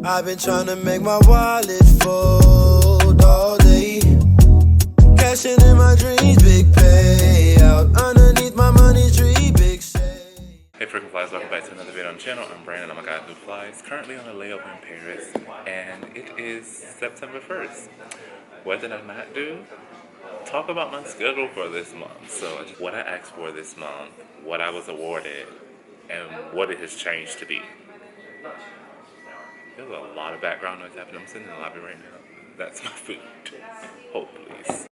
I've been trying to make my wallet fold all day. Cashing in my dreams, big payout. Underneath my money tree, big shade. Hey freaking flies, welcome back to another video on the channel. I'm Brandon, I'm a guy who flies. Currently on a layover in Paris, and it is September 1st. What did I not do? Talk about my schedule for this month. So what I asked for this month, what I was awarded, and what it has changed to be. There's a lot of background noise happening. I'm sitting in the lobby right now. That's my food. Hold please.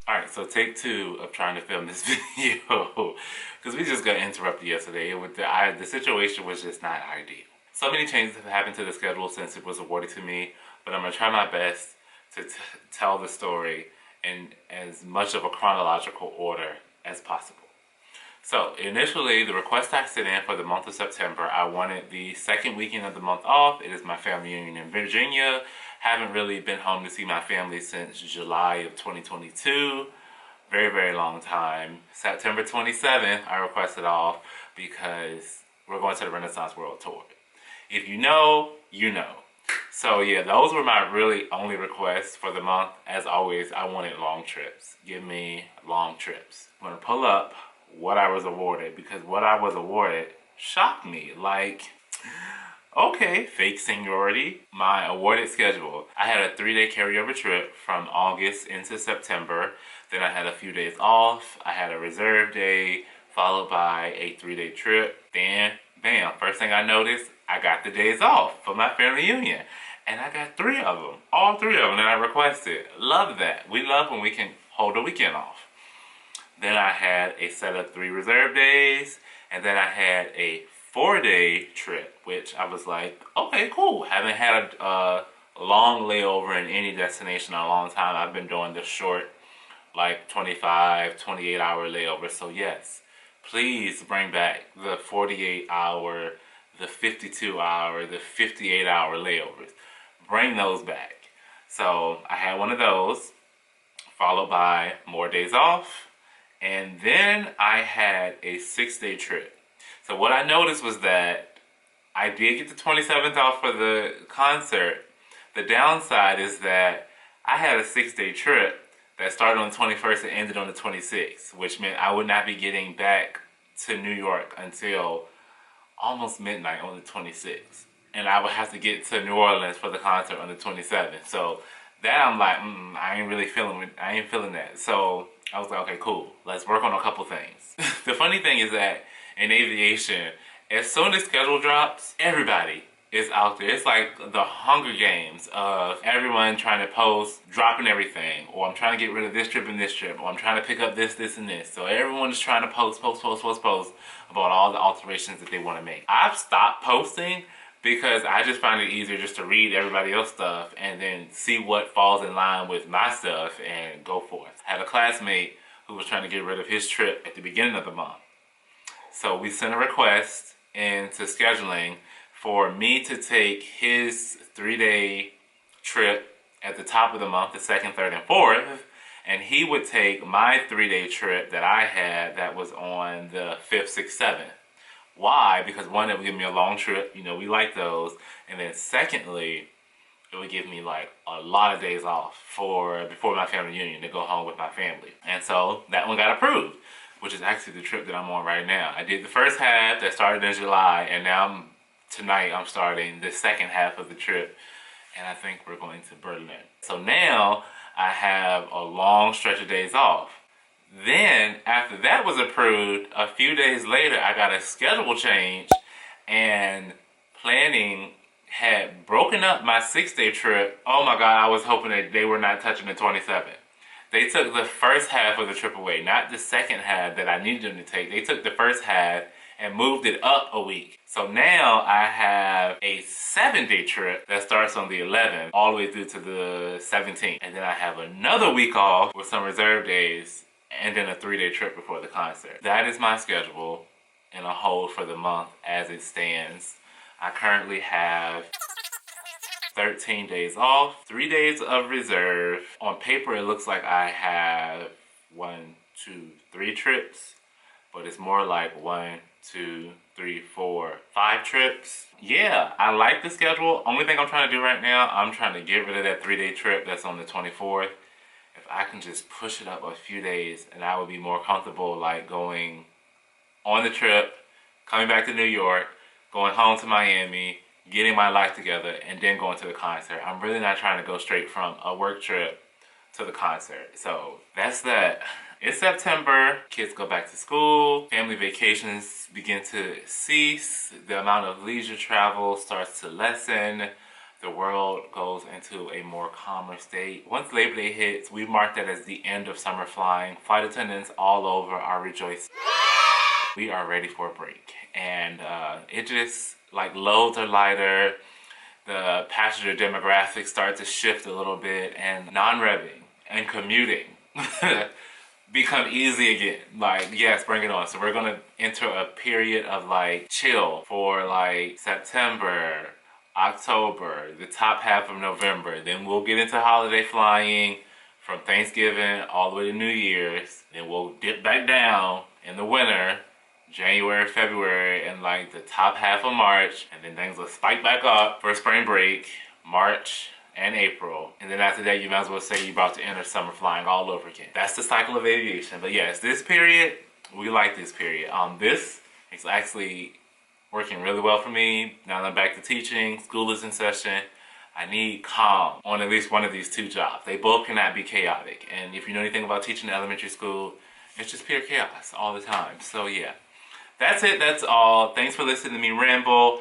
Alright, so take two of trying to film this video because we just got interrupted yesterday. The situation was just not ideal. So many changes have happened to the schedule since it was awarded to me, but I'm going to try my best to tell the story in as much of a chronological order as possible. So initially, the request I sent in for the month of September, I wanted the second weekend of the month off. It is my family reunion in Virginia. Haven't really been home to see my family since July of 2022. Very, very long time. September 27th, I requested off because we're going to the Renaissance World Tour. If you know, you know. So yeah, those were my really only requests for the month. As always, I wanted long trips. Give me long trips. I'm going to pull up what I was awarded, because what I was awarded shocked me. Like, okay, fake seniority. My awarded schedule. I had a 3-day carryover trip from August into September. Then I had a few days off. I had a reserve day followed by a 3-day trip. Then, bam, first thing I noticed, I got the days off for my family reunion. And I got 3 of them. All 3 of them that I requested. Love that. We love when we can hold a weekend off. Then I had a set of 3 reserve days, and then I had a 4-day trip, which I was like, okay, cool. Haven't had a long layover in any destination in a long time. I've been doing the short, like 25, 28-hour layover. So yes, please bring back the 48-hour, the 52-hour, the 58-hour layovers. Bring those back. So I had one of those, followed by more days off. And then I had a 6-day trip. So what I noticed was that I did get the 27th off for the concert. The downside is that I had a 6-day trip that started on the 21st and ended on the 26th, which meant I would not be getting back to New York until almost midnight on the 26th. And I would have to get to New Orleans for the concert on the 27th. So that I'm like, I ain't feeling that. So I was like, okay, cool. Let's work on a couple things. The funny thing is that in aviation, as soon as schedule drops, everybody is out there. It's like the Hunger Games of everyone trying to post, dropping everything, or I'm trying to get rid of this trip and this trip, or I'm trying to pick up this, this, and this. So everyone is trying to post about all the alterations that they want to make. I've stopped posting because I just find it easier just to read everybody else's stuff and then see what falls in line with my stuff and go forth. I had a classmate who was trying to get rid of his trip at the beginning of the month. So we sent a request into scheduling for me to take his 3-day trip at the top of the month, the 2nd, 3rd, and 4th, and he would take my 3-day trip that I had that was on the 5th, 6th, 7th. Why? Because one, it would give me a long trip. You know, we like those. And then secondly, it would give me like a lot of days off before my family reunion to go home with my family. And so that one got approved, which is actually the trip that I'm on right now. I did the first half that started in July, and now tonight I'm starting the second half of the trip, and I think we're going to Berlin. So now I have a long stretch of days off. Then, after that was approved, a few days later, I got a schedule change, and planning had broken up my 6-day trip. Oh my God, I was hoping that they were not touching the 27th. They took the first half of the trip away, not the second half that I needed them to take. They took the first half and moved it up a week. So now I have a 7-day trip that starts on the 11th, all the way through to the 17th. And then I have another week off with some reserve days, and then a 3-day trip before the concert. That is my schedule in a whole for the month as it stands. I currently have 13 days off, 3 days of reserve. On paper, it looks like I have 1, 2, 3 trips, but it's more like 1, 2, 3, 4, 5 trips. Yeah, I like the schedule. Only thing I'm trying to do right now, I'm trying to get rid of that 3-day trip that's on the 24th. If I can just push it up a few days, and I would be more comfortable like going on the trip, coming back to New York, going home to Miami, getting my life together, and then going to the concert. I'm really not trying to go straight from a work trip to the concert. So that's that. It's September, kids go back to school, family vacations begin to cease, the amount of leisure travel starts to lessen, the world goes into a more calmer state. Once Labor Day hits, we mark that as the end of summer flying. Flight attendants all over are rejoicing. We are ready for a break. And it just, like, loads are lighter, the passenger demographics start to shift a little bit, and non-revving and commuting become easy again. Like, yes, bring it on. So we're gonna enter a period of like chill for like September, October, the top half of November. Then we'll get into holiday flying from Thanksgiving all the way to New Year's. Then we'll dip back down in the winter, January, February, and like the top half of March. And then things will spike back up for spring break, March and April. And then after that, you might as well say you're about to enter summer flying all over again. That's the cycle of aviation. But yes, this period, we like this period. This is actually working really well for me. Now that I'm back to teaching, school is in session, I need calm on at least one of these two jobs. They both cannot be chaotic. And if you know anything about teaching in elementary school, it's just pure chaos all the time. So yeah, that's it, that's all. Thanks for listening to me ramble.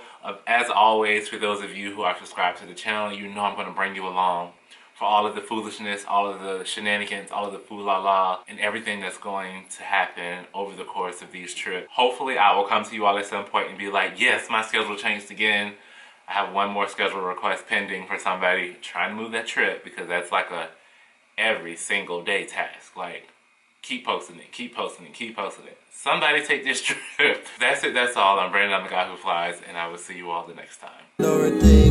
As always, for those of you who are subscribed to the channel, you know I'm going to bring you along for all of the foolishness, all of the shenanigans, all of the foo-la-la, and everything that's going to happen over the course of these trips. Hopefully, I will come to you all at some point and be like, yes, my schedule changed again. I have one more schedule request pending for somebody trying to move that trip, because that's like a every single day task. Like, keep posting it, keep posting it, keep posting it. Somebody take this trip. That's it, that's all. I'm Brandon, I'm the guy who flies, and I will see you all the next time.